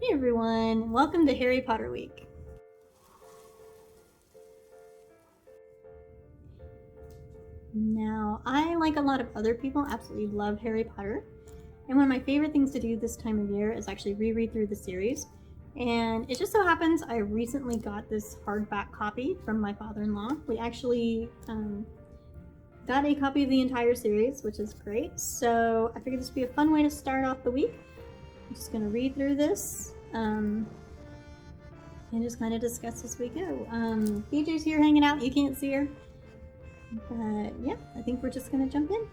Hey everyone, welcome to Harry Potter Week. Now, I, like a lot of other people, absolutely love Harry Potter. And one of my favorite things to do this time of year is actually reread through the series. And it just so happens I recently got this hardback copy from my father-in-law. We actually got a copy of the entire series, which is great. So I figured this would be a fun way to start off the week. I'm just going to read through this. And just kind of discuss as we go. BJ's here hanging out. You can't see her. But yeah, I think we're just going to jump in.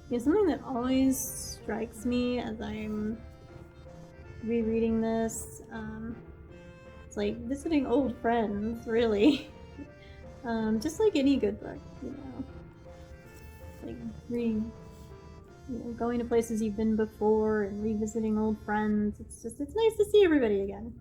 Yeah, something that always strikes me as I'm rereading this, it's like visiting old friends, really. Just like any good book, you know. Like going to places you've been before and revisiting old friends. It's nice to see everybody again.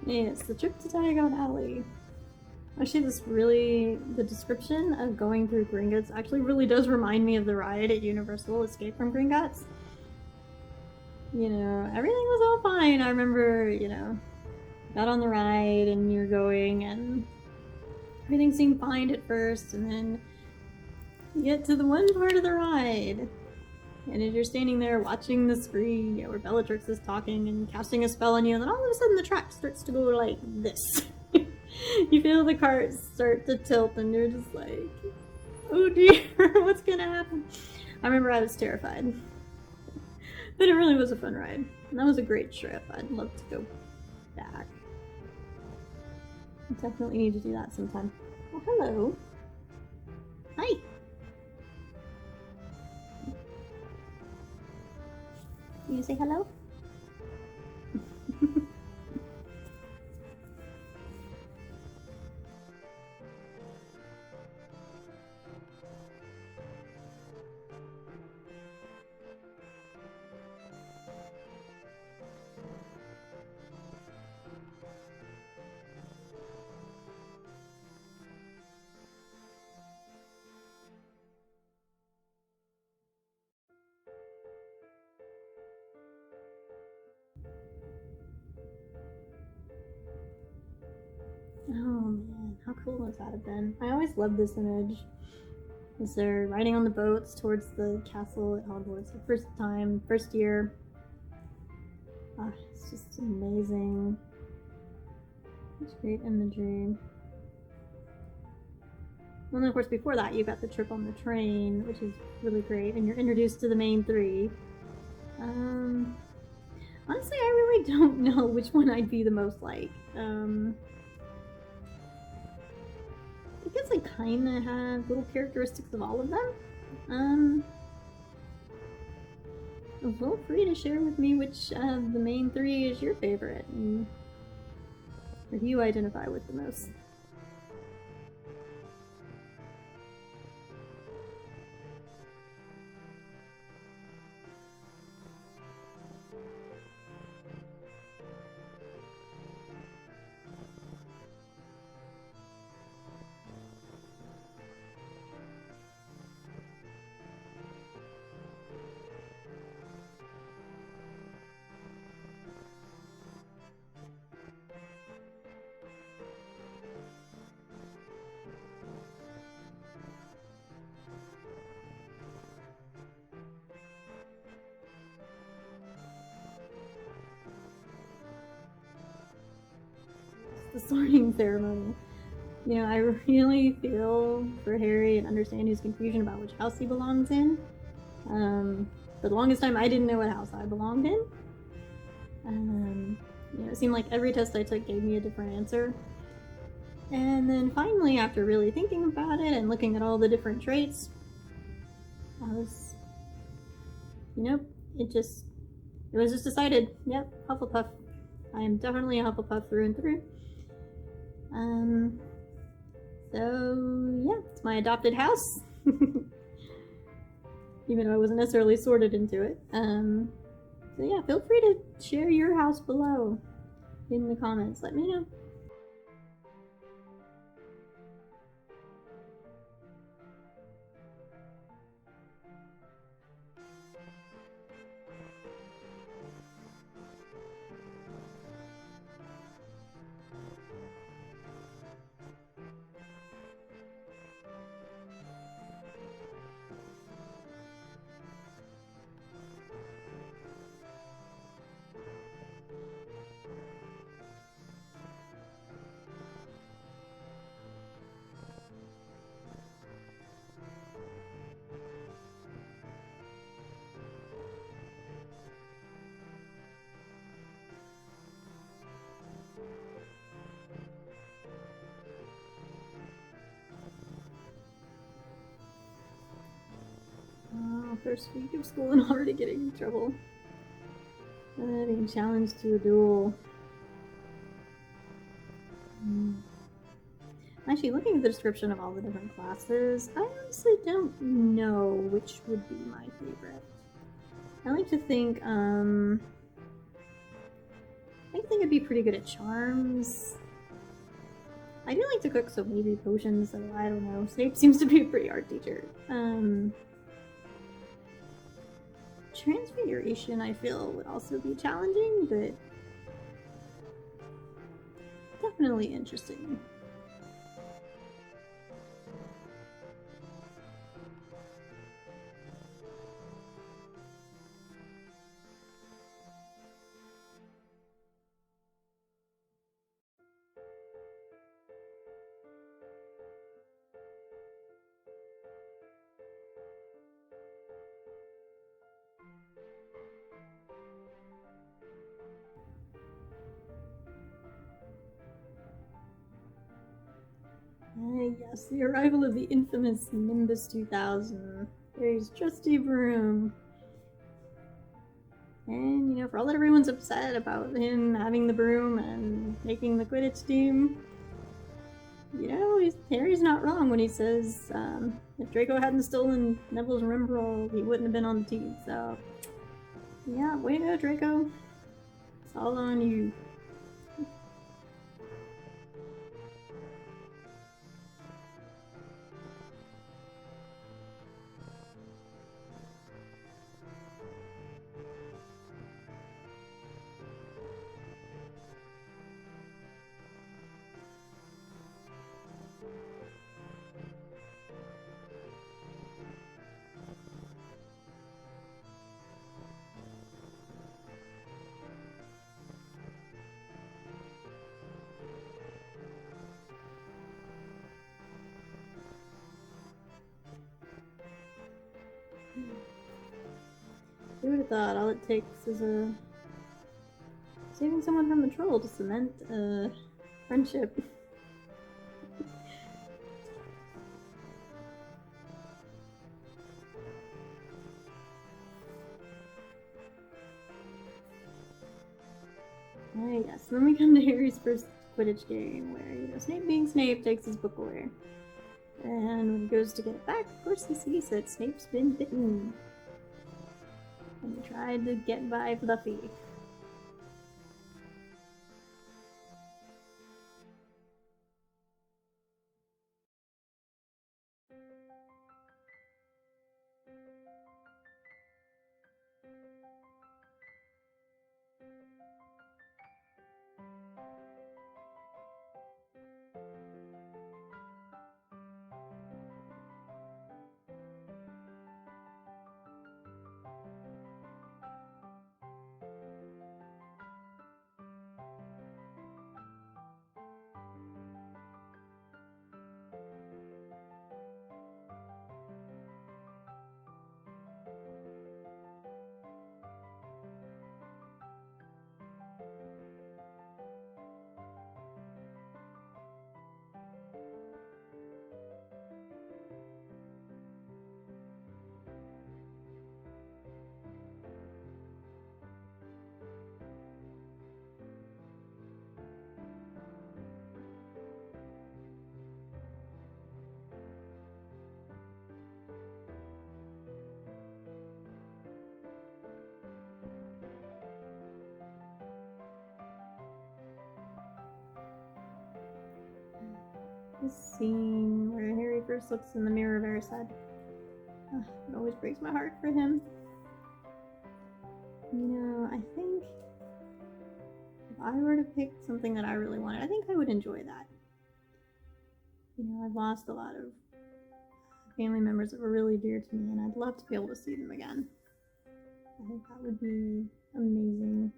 Yes, the trip to Diagon Alley. Actually, the description of going through Gringotts actually really does remind me of the ride at Universal, Escape from Gringotts. You know, everything was all fine. I remember, got on the ride and you're going and everything seemed fine at first, and then you get to the one part of the ride. And as you're standing there watching the screen, where Bellatrix is talking and casting a spell on you, and then all of a sudden the track starts to go like this. You feel the cart start to tilt, and you're just like, oh dear, what's gonna happen? I remember I was terrified. But it really was a fun ride. And that was a great trip. I'd love to go back. I definitely need to do that sometime. Oh, hello. Hi. Can you say hello? Oh man, how cool would that have been? I always loved this image. As they're riding on the boats towards the castle at Hogwarts the first year. Ah, it's just amazing. Such great imagery. And then of course before that you got the trip on the train, which is really great, and you're introduced to the main three. Honestly, I really don't know which one I'd be the most like. I guess I kind of have little characteristics of all of them. Feel free to share with me which of the main three is your favorite, and or who you identify with the most. the sorting ceremony. You know, I really feel for Harry and understand his confusion about which house he belongs in. For the longest time, I didn't know what house I belonged in. You know, it seemed like every test I took gave me a different answer. And then finally, after really thinking about it and looking at all the different traits, I was, you know, it was just decided, yep, Hufflepuff. I am definitely a Hufflepuff through and through. So yeah, it's my adopted house. Even though I wasn't necessarily sorted into it. So yeah, feel free to share your house below in the comments. Let me know. First week of school and already getting in trouble. Being challenged to a duel. Actually, looking at the description of all the different classes, I honestly don't know which would be my favorite. I like to think, I'd be pretty good at charms. I do like to cook, so maybe potions, so I don't know. Snape seems to be a pretty art teacher. Transfiguration, I feel, would also be challenging, but definitely interesting. Yes, the arrival of the infamous Nimbus 2000. Harry's trusty broom. And, you know, for all that everyone's upset about him having the broom and making the Quidditch team, you know, Harry's not wrong when he says if Draco hadn't stolen Neville's Rimroll, he wouldn't have been on the team. So, yeah, way to go, Draco. It's all on you. Who would have thought all it takes is saving someone from the troll to cement a friendship. Yes, then we come to Harry's first Quidditch game where, you know, Snape being Snape takes his book away. And when he goes to get it back, of course he sees that Snape's been bitten. And he tried to get by Fluffy. This scene where Harry first looks in the mirror of Erised. It always breaks my heart for him. You know, I think if I were to pick something that I really wanted, I think I would enjoy that. You know, I've lost a lot of family members that were really dear to me, and I'd love to be able to see them again. I think that would be amazing.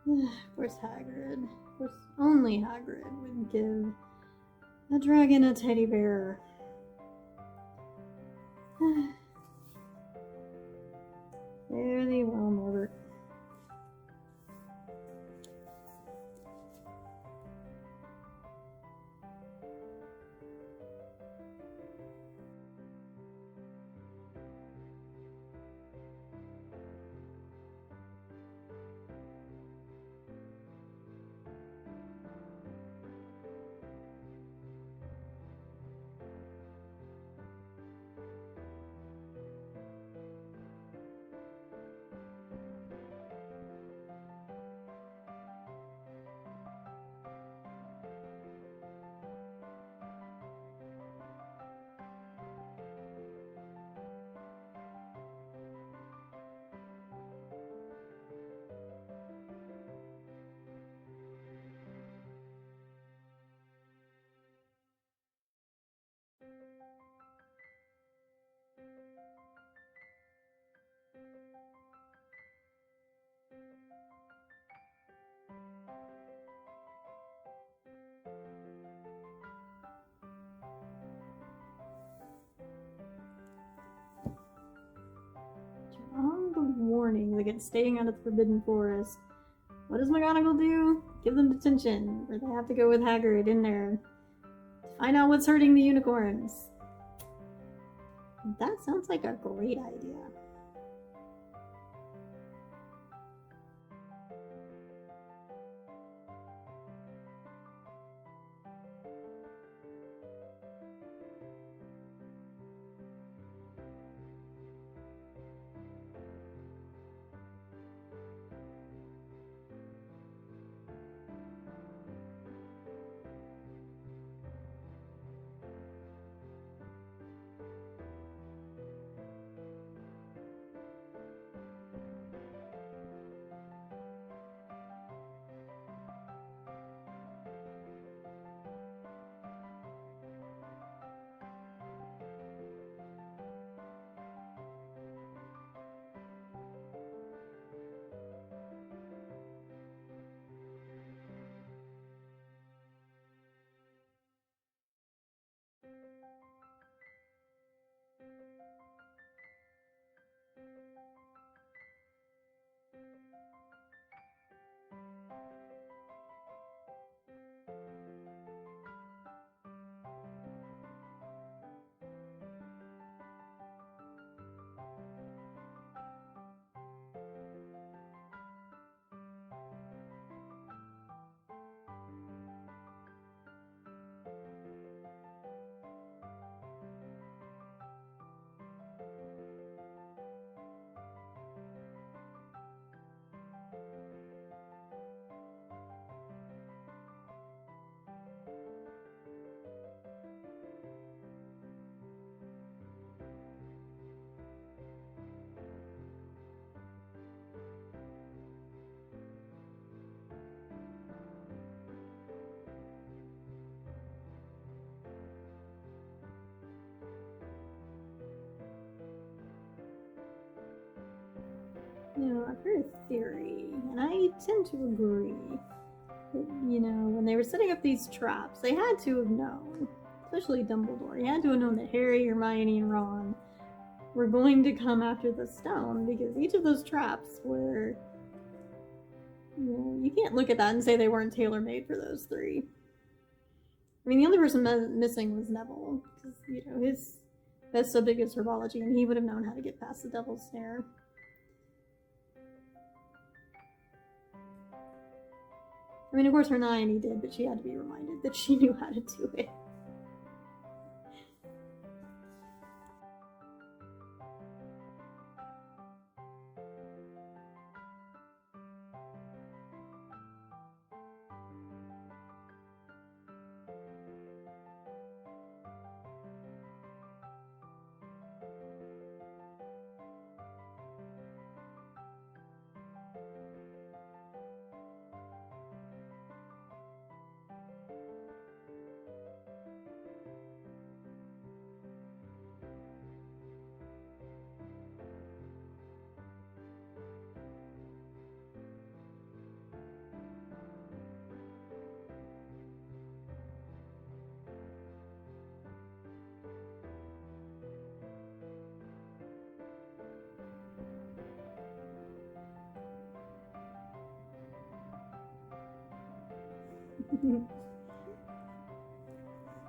Of course Hagrid. Of course only Hagrid would give a dragon a teddy bear. Fare thee well, Norbert. On the warnings against staying out of the Forbidden Forest, what does McGonagall do? Give them detention, or they have to go with Hagrid in there to find out what's hurting the unicorns. That sounds like a great idea. You know, I've heard a theory, and I tend to agree, that, you know, when they were setting up these traps, they had to have known, especially Dumbledore, he had to have known that Harry, Hermione, and Ron were going to come after the stone, because each of those traps were, you know, you can't look at that and say they weren't tailor-made for those three. I mean, the only person missing was Neville, because, you know, his best subject is herbology, and he would have known how to get past the Devil's Snare. I mean, of course, Hermione did, but she had to be reminded that she knew how to do it.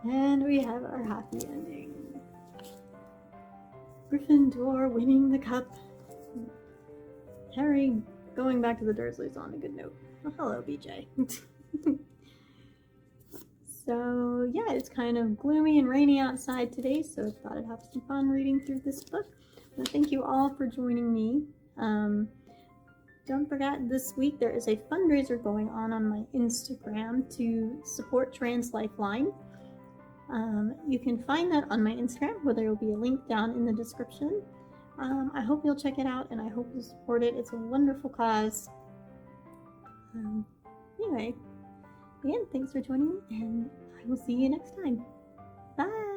And we have our happy ending. Gryffindor winning the cup. Harry going back to the Dursleys on a good note. Oh, hello, BJ. So, yeah, it's kind of gloomy and rainy outside today, so I thought I'd have some fun reading through this book. Well, thank you all for joining me. Don't forget, this week there is a fundraiser going on my Instagram to support Trans Lifeline. You can find that on my Instagram, where there will be a link down in the description. I hope you'll check it out, and I hope you'll support it. It's a wonderful cause. Anyway, again, thanks for joining me, and I will see you next time. Bye!